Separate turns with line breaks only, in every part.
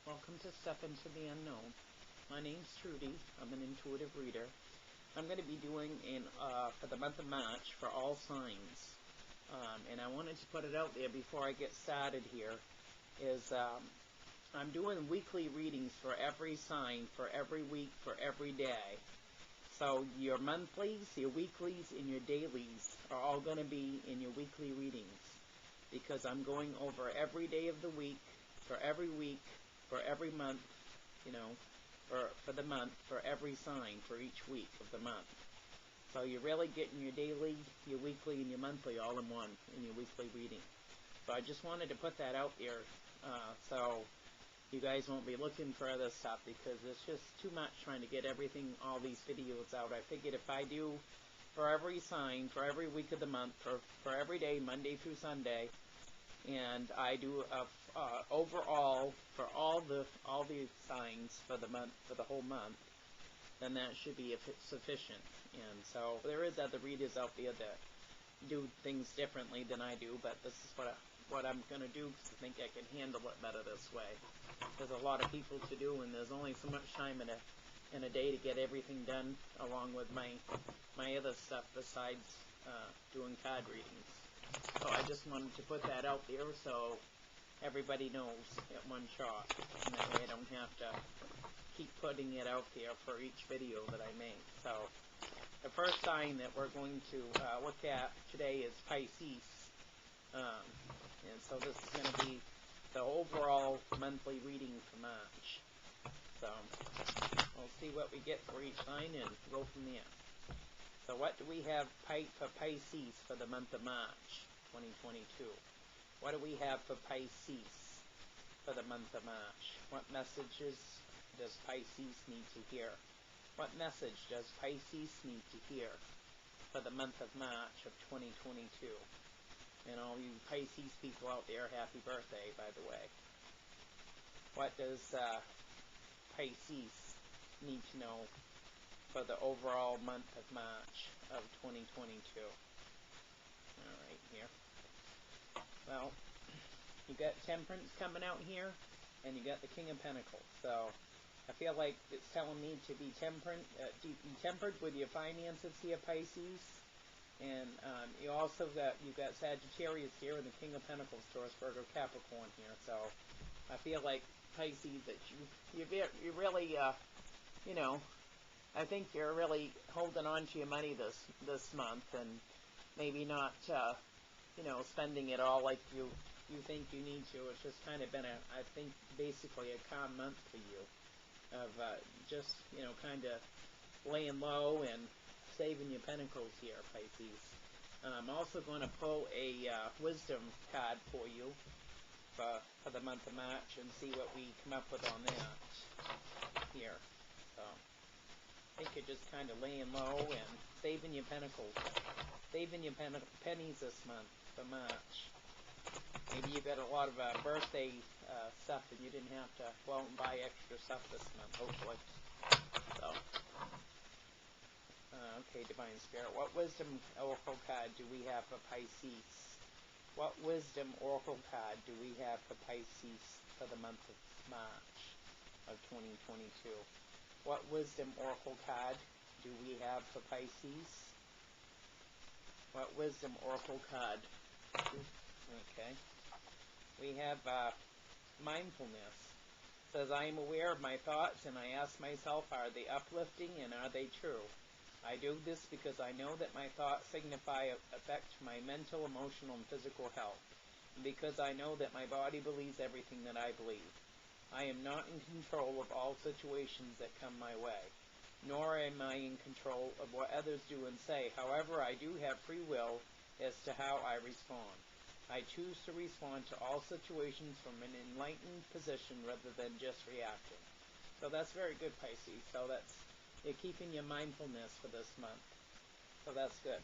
welcome to Step Into the Unknown. My name's Trudy. I'm an intuitive reader. I'm going to be doing for the month of March for all signs. And I wanted to put it out there before I get started here, is I'm doing weekly readings for every sign, for every week, for every day. So your monthlies, your weeklies, and your dailies are all going to be in your weekly readings, because I'm going over every day of the week, for every week, for every month, for the month, for every sign, for each week of the month. So you're really getting your daily, your weekly, and your monthly all in one in your weekly reading. So I just wanted to put that out there so you guys won't be looking for other stuff, because it's just too much trying to get everything, all these videos out. I figured if I do for every sign, for every week of the month, for every day, Monday through Sunday, and I do overall for all the signs for the month, for the whole month, then that should be sufficient. And so there is other readers out there that do things differently than I do, but this is what I'm going to do, because I think I can handle it better this way. There's a lot of people to do, and there's only so much time in a day to get everything done, along with my other stuff besides doing card readings. So I just wanted to put that out there so everybody knows at one shot, and that way I don't have to keep putting it out there for each video that I make. So the first sign that we're going to look at today is Pisces. And so this is going to be the overall monthly reading for March. So we'll see what we get for each sign and go from there. So what do we have for Pisces for the month of March 2022? What do we have for Pisces for the month of March? What messages does Pisces need to hear? What message does Pisces need to hear for the month of March of 2022? And all you Pisces people out there, happy birthday, by the way. What does Pisces need to know for the overall month of March of 2022? Alright, here. Well, you got Temperance coming out here, and you got the King of Pentacles. So I feel like it's telling me to be tempered with your finances here, Pisces. And you also got Sagittarius here, and the King of Pentacles, Taurus, Virgo, Capricorn here. So I feel like Pisces, that you really I think you're really holding on to your money this month, and maybe not spending it all like you think you need to. It's just kind of been I think basically a calm month for you, of just kind of laying low and saving your pentacles here, Pisces. I'm also going to pull a wisdom card for you for the month of March, and see what we come up with on that here. So I think you're just kind of laying low and saving your pentacles, saving your pennies this month for March. Maybe you got a lot of birthday stuff, and you didn't have to go out and buy extra stuff this month, hopefully. So, okay, Divine Spirit, what wisdom oracle card do we have for Pisces? What wisdom oracle card do we have for Pisces for the month of March of 2022? What wisdom oracle card do we have for Pisces? What wisdom oracle card? Okay. We have mindfulness. It says, I am aware of my thoughts, and I ask myself, are they uplifting and are they true? I do this because I know that my thoughts signify effect to my mental, emotional, and physical health, and because I know that my body believes everything that I believe. I am not in control of all situations that come my way, nor am I in control of what others do and say. However, I do have free will as to how I respond. I choose to respond to all situations from an enlightened position rather than just reacting. So that's very good, Pisces. So you're keeping your mindfulness for this month. So that's good,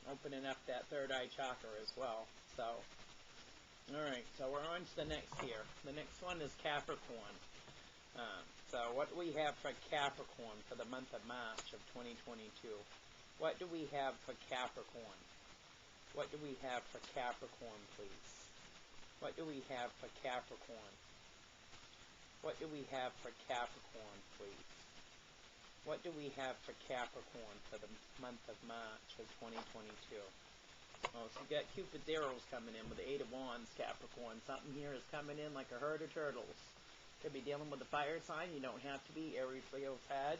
opening up that third eye chakra as well. So, alright, so we're on to the next here. The next one is Capricorn. So what do we have for Capricorn for the month of March of 2022? What do we have for Capricorn? What do we have for Capricorn, please? What do we have for Capricorn? What do we have for Capricorn, please? What do we have for Capricorn for the month of March of 2022? Oh, so you got Cupid's arrows coming in with the Eight of Wands, Capricorn. Something here is coming in like a herd of turtles. Could be dealing with a fire sign. You don't have to be Aries, Leo, Sag.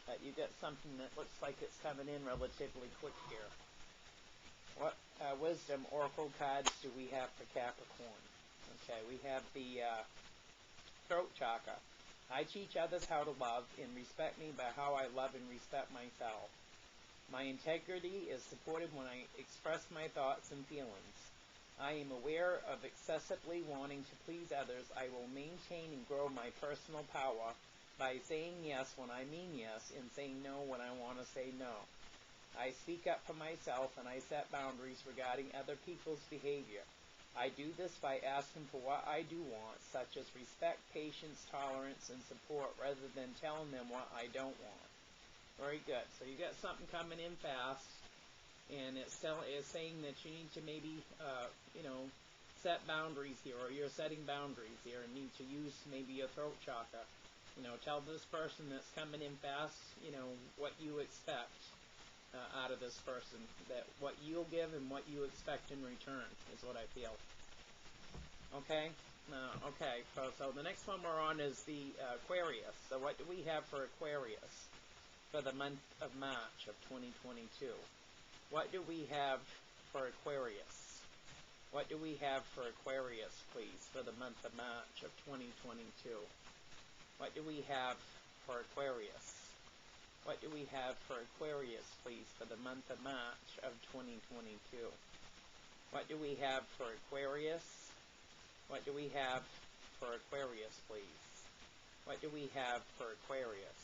But you got something that looks like it's coming in relatively quick here. What wisdom oracle cards do we have for Capricorn? Okay, we have the throat chakra. I teach others how to love and respect me by how I love and respect myself. My integrity is supported when I express my thoughts and feelings. I am aware of excessively wanting to please others. I will maintain and grow my personal power by saying yes when I mean yes and saying no when I want to say no. I speak up for myself and I set boundaries regarding other people's behavior. I do this by asking for what I do want, such as respect, patience, tolerance, and support, rather than telling them what I don't want. Very good. So you got something coming in fast, and it's saying that you need to maybe, set boundaries here, or you're setting boundaries here, and need to use maybe your throat chakra. Tell this person that's coming in fast, what you expect out of this person, that what you'll give and what you expect in return is what I feel. Okay? Okay, so the next one we're on is the Aquarius. So what do we have for Aquarius for the month of March of 2022? What do we have for Aquarius? What do we have for Aquarius, please, for the month of March of 2022? What do we have for Aquarius? What do we have for Aquarius, please, for the month of March of 2022? What do we have for Aquarius? What do we have for Aquarius, please? What do we have for Aquarius?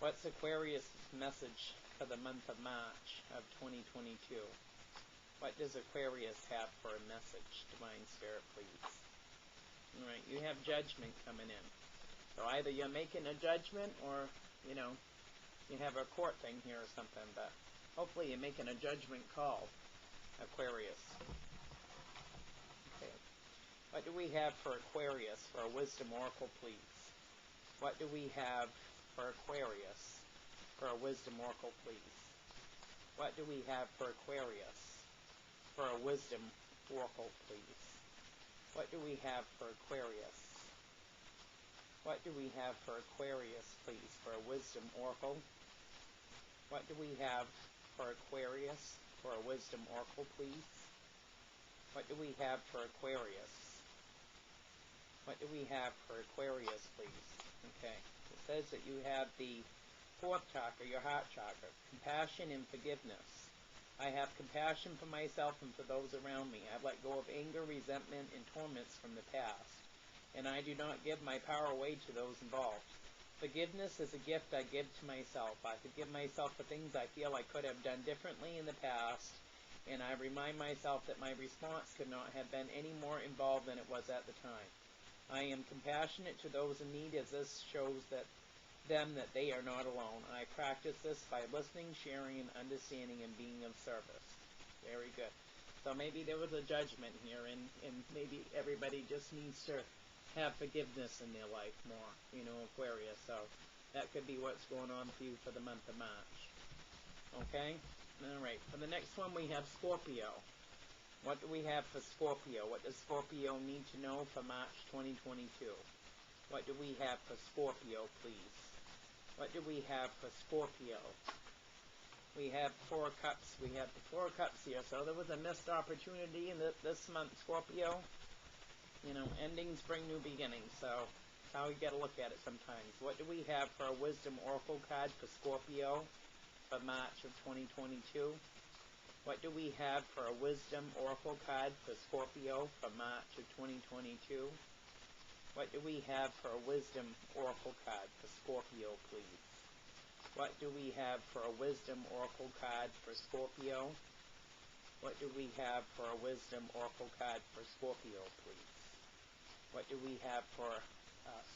What's Aquarius' message for the month of March of 2022? What does Aquarius have for a message, Divine Spirit, please? All right, you have judgment coming in. So either you're making a judgment or, you have a court thing here or something, but hopefully you're making a judgment call, Aquarius. Okay. What do we have for Aquarius for a wisdom oracle, please? What do we have for Aquarius for a wisdom oracle, please? What do we have for Aquarius for a wisdom oracle, please? What do we have for Aquarius? What do we have for Aquarius, please, for a wisdom oracle? What do we have for Aquarius for a wisdom oracle, please? What do we have for Aquarius? What do we have for Aquarius, please? Okay. It says that you have the fourth chakra, your heart chakra, compassion and forgiveness. I have compassion for myself and for those around me. I've let go of anger, resentment, and torments from the past, and I do not give my power away to those involved. Forgiveness is a gift I give to myself. I forgive myself for things I feel I could have done differently in the past, and I remind myself that my response could not have been any more involved than it was at the time. I am compassionate to those in need, as this shows that they are not alone. I practice this by listening, sharing, and understanding, and being of service. Very good. So maybe there was a judgment here, and maybe everybody just needs to have forgiveness in their life more, Aquarius. So that could be what's going on for you for the month of March. Okay? All right. For the next one, we have Scorpio. What do we have for Scorpio? What does Scorpio need to know for March 2022? What do we have for Scorpio, please? What do we have for Scorpio? We have Four Cups. We have the Four Cups here. So there was a missed opportunity in this month, Scorpio. Endings bring new beginnings, so that's how you got to look at it sometimes. What do we have for a wisdom oracle card for Scorpio for March of 2022? What do we have for a wisdom oracle card for Scorpio for March of 2022? What do we have for a wisdom oracle card for Scorpio, please? What do we have for a wisdom oracle card for Scorpio? What do we have for a wisdom oracle card for Scorpio, please? What do we have for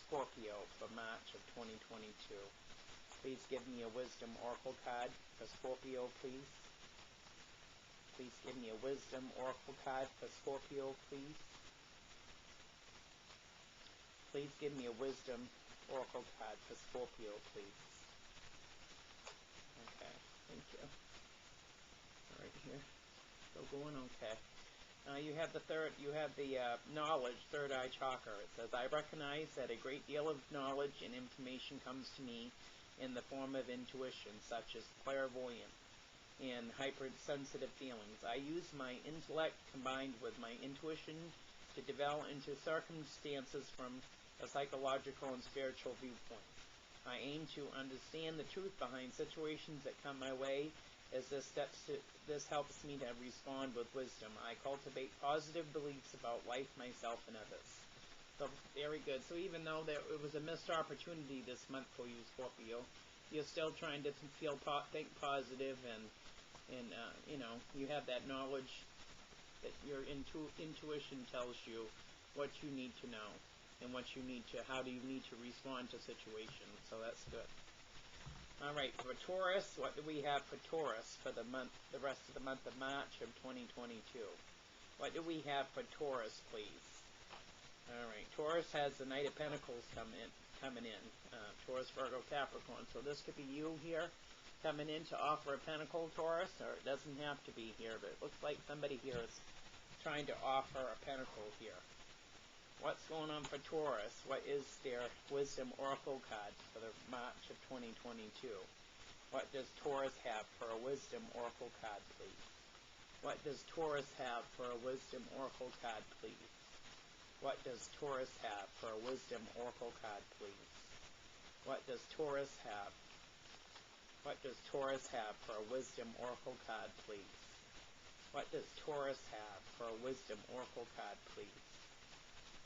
Scorpio for March of 2022? Please give me a wisdom oracle card for Scorpio, please. Please give me a wisdom oracle card for Scorpio, please. Please give me a wisdom oracle card for Scorpio, please. Okay, thank you. All right, here. Still going okay. You have the knowledge, third eye chakra. It says, I recognize that a great deal of knowledge and information comes to me in the form of intuition, such as clairvoyance and hypersensitive feelings. I use my intellect combined with my intuition to develop into circumstances from a psychological and spiritual viewpoint. I aim to understand the truth behind situations that come my way, as this helps me to respond with wisdom. I cultivate positive beliefs about life, myself, and others. So, very good. So even though it was a missed opportunity this month for you, Scorpio, you're still trying to think positive, and you know, you have that knowledge that your intuition tells you what you need to know and how do you need to respond to situations. So that's good. All right, for Taurus, what do we have for Taurus for the rest of the month of March of 2022? What do we have for Taurus, please? All right, Taurus has the Knight of Pentacles coming in. Taurus, Virgo, Capricorn. So this could be you here coming in to offer a pentacle, Taurus, or it doesn't have to be here, but it looks like somebody here is trying to offer a pentacle here. What's going on for Taurus? What is their wisdom oracle card for the March of 2022? What does Taurus have for a wisdom oracle card, please? What does Taurus have for a wisdom oracle card, please? What does Taurus have for a wisdom oracle card, please? What does Taurus have? What does Taurus have for a wisdom oracle card, please? What does Taurus have for a wisdom oracle card, please?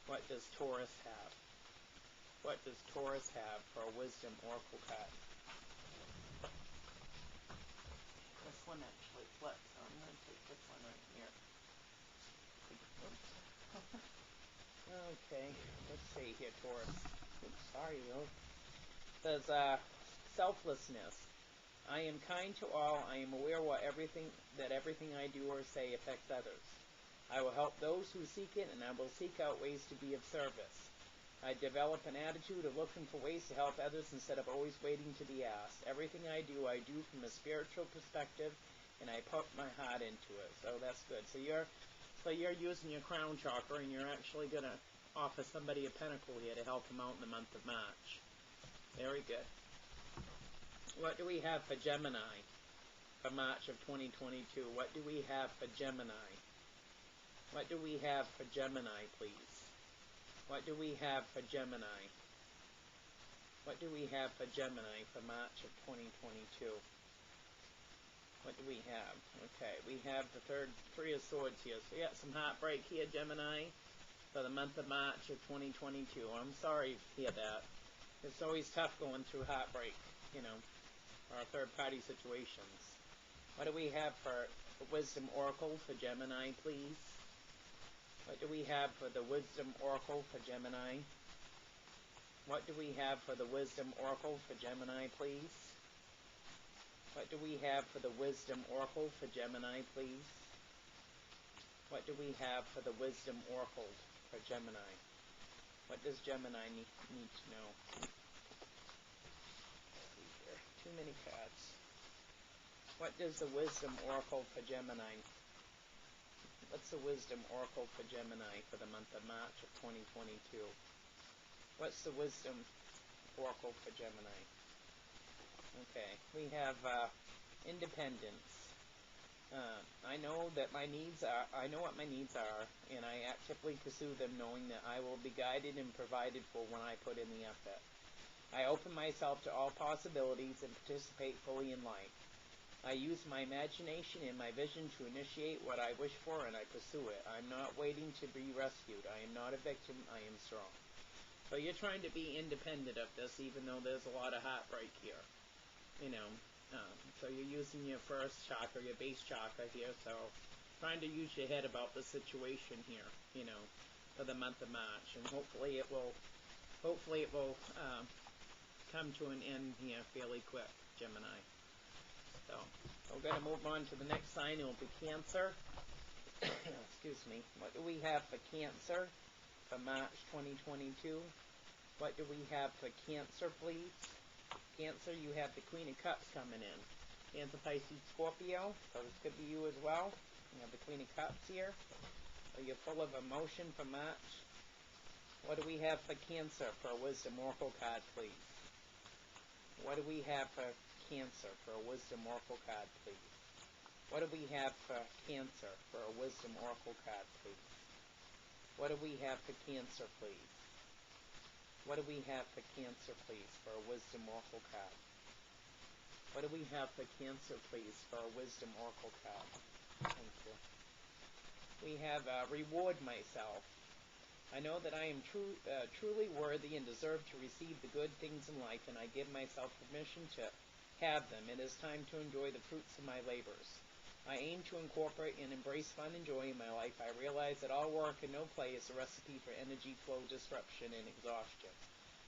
What does Taurus have? What does Taurus have for a wisdom oracle card? This one actually flips, so I'm going to take this one right here. Okay, let's see here, Taurus. Oops, sorry, though. It says, selflessness. I am kind to all. I am aware that everything I do or say affects others. I will help those who seek it, and I will seek out ways to be of service. I develop an attitude of looking for ways to help others instead of always waiting to be asked. Everything I do from a spiritual perspective, and I put my heart into it. So that's good. So you're using your crown chakra, and you're actually going to offer somebody a pentacle here to help them out in the month of March. Very good. What do we have for Gemini for March of 2022? What do we have for Gemini? What do we have for Gemini, please? What do we have for Gemini? What do we have for Gemini for March of 2022? What do we have? Okay, we have the Three of Swords here. So we got some heartbreak here, Gemini, for the month of March of 2022. I'm sorry to hear that. It's always tough going through heartbreak, you know, or third-party situations. What do we have for the Wisdom Oracle for Gemini, please? What do we have for the Wisdom Oracle for Gemini? What do we have for the Wisdom Oracle for Gemini, please? What do we have for the Wisdom Oracle for Gemini, please? What do we have for the Wisdom Oracle for Gemini? What does Gemini need to know? Let's see here. Too many cards. What does the Wisdom Oracle for Gemini? What's the Wisdom Oracle for Gemini for the month of March of 2022? What's the Wisdom Oracle for Gemini? Okay, we have independence. I know what my needs are, and I actively pursue them, knowing that I will be guided and provided for when I put in the effort. I open myself to all possibilities and participate fully in life. I use my imagination and my vision to initiate what I wish for, and I pursue it. I'm not waiting to be rescued. I am not a victim. I am strong. So you're trying to be independent of this, even though there's a lot of heartbreak here. You know, so you're using your first chakra, your base chakra here, so trying to use your head about the situation here, you know, for the month of March, and hopefully it will come to an end here fairly quick, Gemini. So we're going to move on to the next sign. It will be Cancer. Excuse me. What do we have for Cancer for March 2022? What do we have for Cancer, please? Cancer, you have the Queen of Cups coming in. Cancer, Pisces, Scorpio, so this could be you as well. You have the Queen of Cups here. So you're full of emotion for March. What do we have for Cancer for a Wisdom Oracle card, please? What do we have for Cancer for a Wisdom Oracle card, please? What do we have for Cancer for a Wisdom Oracle card, please? What do we have for Cancer, please? What do we have for Cancer, please, for a Wisdom Oracle card? What do we have for Cancer, please, for a Wisdom Oracle card? Thank you. We have Reward Myself. I know that I am truly worthy and deserve to receive the good things in life, and I give myself permission to have them. It is time to enjoy the fruits of my labors. I aim to incorporate and embrace fun and joy in my life. I realize that all work and no play is a recipe for energy flow disruption and exhaustion.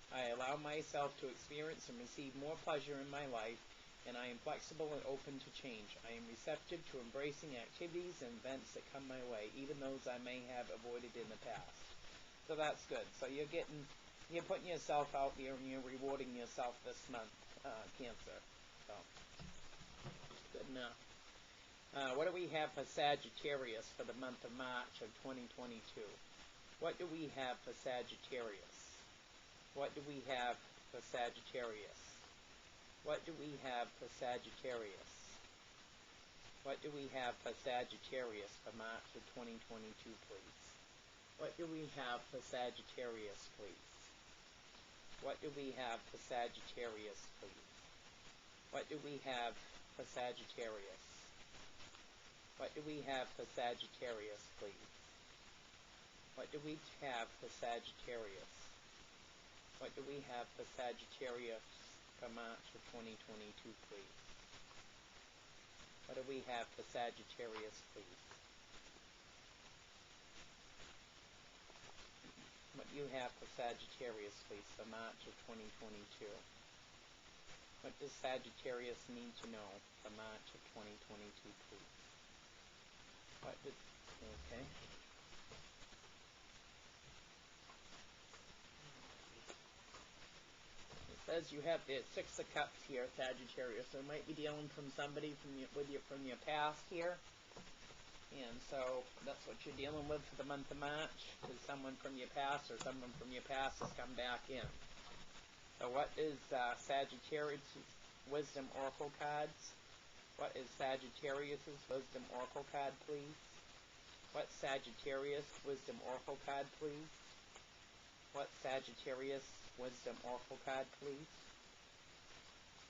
I allow myself to experience and receive more pleasure in my life, and I am flexible and open to change. I am receptive to embracing activities and events that come my way, even those I may have avoided in the past. So that's good. So you're putting yourself out there and you're rewarding yourself this month, Cancer. So, good enough. What do we have for Sagittarius for the month of March of 2022? What do we have for Sagittarius? What do we have for Sagittarius? What do we have for Sagittarius? What do we have for Sagittarius for March of 2022, please? What do we have for Sagittarius, please? What do we have for Sagittarius, please? What do we have for Sagittarius? What do we have for Sagittarius, please? What do we have for Sagittarius? What do we have for Sagittarius for March of 2022, please? What do we have for Sagittarius, please? What do you have for Sagittarius, please, for March of 2022? What does Sagittarius need to know for March of 2022, please? Okay. It says you have the Six of Cups here, Sagittarius. So it might be dealing from somebody from your past here. And so that's what you're dealing with for the month of March, is someone from your past or someone from your past has come back in. So what is Sagittarius' Wisdom Oracle cards? What is Sagittarius' Wisdom Oracle card, please? What Sagittarius Wisdom Oracle card, please? What Sagittarius Wisdom Oracle card, please?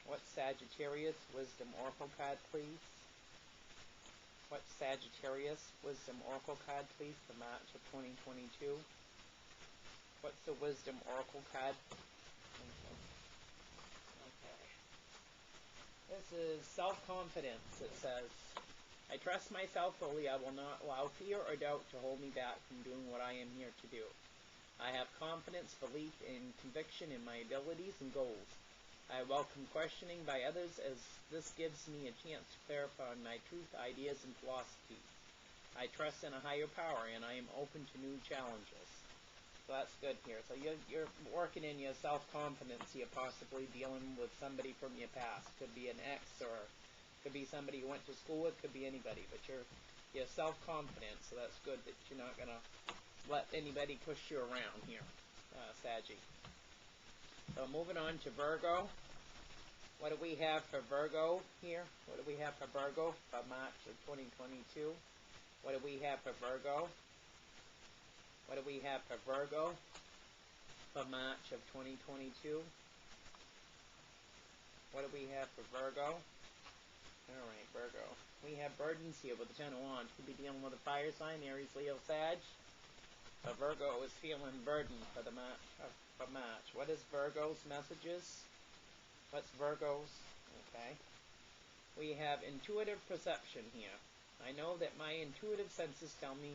What Sagittarius Wisdom Oracle card, please? What Sagittarius Wisdom Oracle card, please, for March of 2022? What's the Wisdom Oracle card? Okay. This is self-confidence. It says, I trust myself fully. I will not allow fear or doubt to hold me back from doing what I am here to do. I have confidence, belief, and conviction in my abilities and goals. I welcome questioning by others, as this gives me a chance to clarify my truth, ideas, and philosophies. I trust in a higher power, and I am open to new challenges. So that's good here. So you're working in your self-confidence. You're possibly dealing with somebody from your past. Could be an ex, or could be somebody you went to school with. Could be anybody. But you're self-confident, so that's good that you're not going to let anybody push you around here, Saggy. So moving on to Virgo. What do we have for Virgo here? What do we have for Virgo for March of 2022? What do we have for Virgo? What do we have for Virgo for March of 2022? What do we have for Virgo? Alright, Virgo. We have burdens here with the Ten of Wands. Could be dealing with a fire sign, Aries, Leo, Sag. But Virgo is feeling burdened for the March. What is Virgo's messages? What's Virgo's? Okay. We have intuitive perception here. I know that my intuitive senses tell me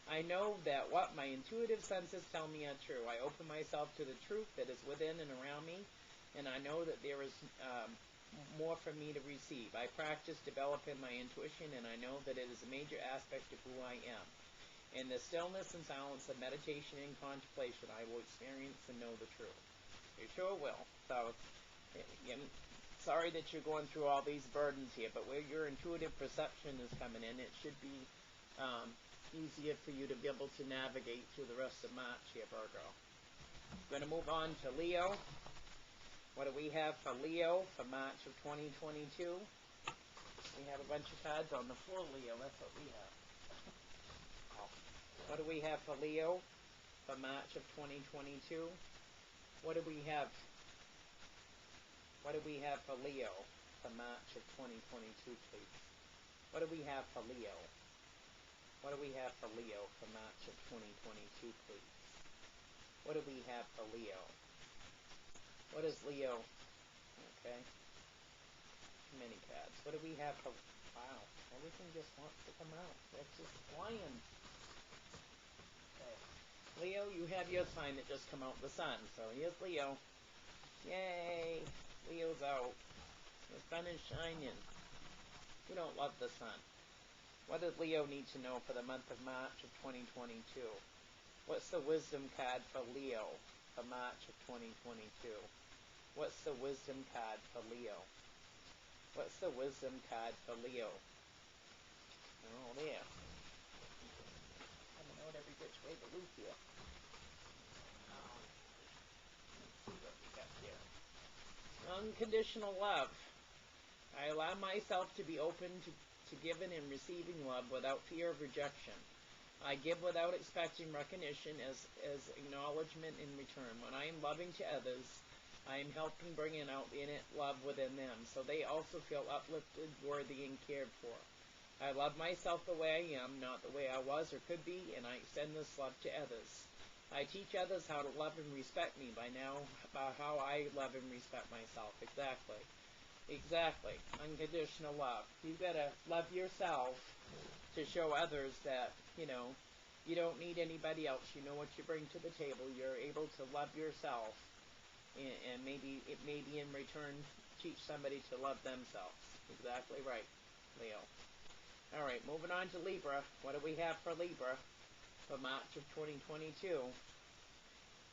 I know that what my intuitive senses tell me are true. I open myself to the truth that is within and around me, and I know that there is more for me to receive. I practice developing my intuition, and I know that it is a major aspect of who I am. In the stillness and silence of meditation and contemplation, I will experience and know the truth. You sure will. So, sorry that you're going through all these burdens here, but where your intuitive perception is coming in, it should be easier for you to be able to navigate through the rest of March here, Virgo. We're going to move on to Leo. What do we have for Leo for March of 2022? We have a bunch of cards on the floor, Leo. That's what we have. What do we have for Leo for March of 2022? What do we have? What do we have for Leo for March of 2022, please? What do we have for Leo? What do we have for Leo for March of 2022, please? What do we have for Leo? What is Leo? Okay. Many cards. What do we have for... Wow. Everything just wants to come out. It's just flying. Okay. Leo, you have your sign that just come out, the sun. So here's Leo. Yay. Leo's out. The sun is shining. You don't love the sun. What does Leo need to know for the month of March of 2022? What's the wisdom card for Leo for March of 2022? What's the wisdom card for Leo? What's the wisdom card for Leo? Oh, there. Coming out every which way but loose here. Let's see what we got here. Unconditional love. I allow myself to be open to giving and receiving love without fear of rejection. I give without expecting recognition as acknowledgement in return. When I am loving to others, I am helping bring out innate love within them, so they also feel uplifted, worthy, and cared for. I love myself the way I am, not the way I was or could be, and I extend this love to others. I teach others how to love and respect me by how I love and respect myself. Exactly. Exactly. Unconditional love. You've got to love yourself to show others that, you don't need anybody else. You know what you bring to the table. You're able to love yourself, and maybe in return teach somebody to love themselves. Exactly right, Leo. All right, moving on to Libra. What do we have for Libra for March of 2022?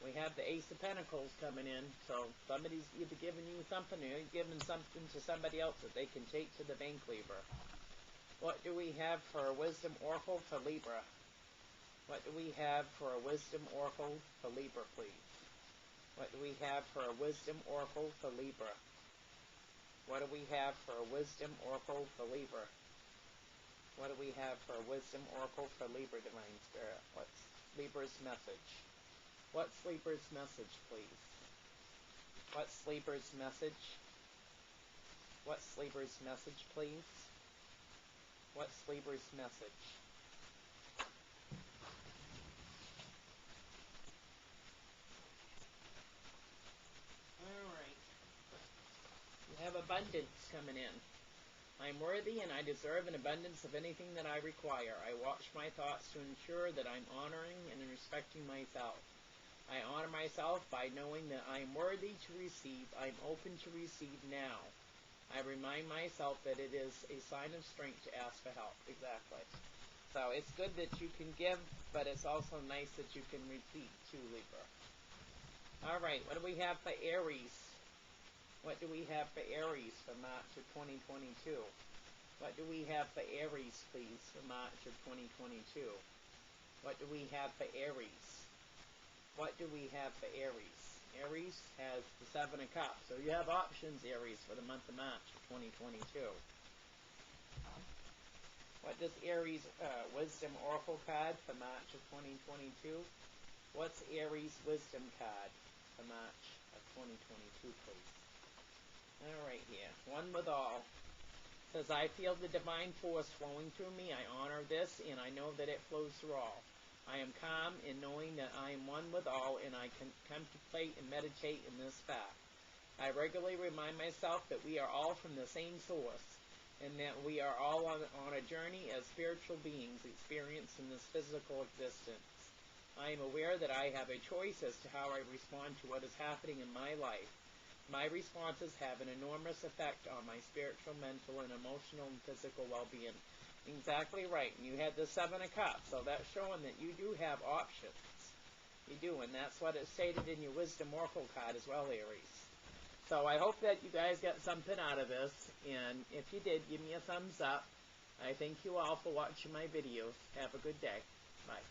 We have the Ace of Pentacles coming in, so somebody's either giving you something or you're giving something to somebody else that they can take to the bank, Libra. What do we have for a Wisdom Oracle for Libra? What do we have for a Wisdom Oracle for Libra, please? What do we have for a Wisdom Oracle for Libra? What do we have for a Wisdom Oracle for Libra? What do we have for a Wisdom Oracle for Libra, Divine Spirit? What's Libra's message? What's Libra's message, please? What's Libra's message? What's Libra's message, please? What's Libra's message? Alright. You have abundance coming in. I am worthy and I deserve an abundance of anything that I require. I watch my thoughts to ensure that I'm honoring and respecting myself. I honor myself by knowing that I am worthy to receive. I'm open to receive now. I remind myself that it is a sign of strength to ask for help. Exactly. So it's good that you can give, but it's also nice that you can receive too, Libra. All right, what do we have for Aries? What do we have for Aries for March of 2022? What do we have for Aries, please, for March of 2022? What do we have for Aries? What do we have for Aries? Aries has the Seven of Cups. So you have options, Aries, for the month of March of 2022. What does Aries Wisdom Oracle card for March of 2022? What's Aries Wisdom card for March of 2022, please? All right here. One with all. Says, I feel the divine force flowing through me. I honor this, and I know that it flows through all. I am calm in knowing that I am one with all, and I can contemplate and meditate in this fact. I regularly remind myself that we are all from the same source, and that we are all on a journey as spiritual beings experiencing this physical existence. I am aware that I have a choice as to how I respond to what is happening in my life. My responses have an enormous effect on my spiritual, mental, and emotional and physical well-being. Exactly right. And you had the Seven of Cups, so that's showing that you do have options. You do, and that's what is stated in your Wisdom Oracle card as well, Aries. So I hope that you guys got something out of this, and if you did, give me a thumbs up. I thank you all for watching my videos. Have a good day. Bye.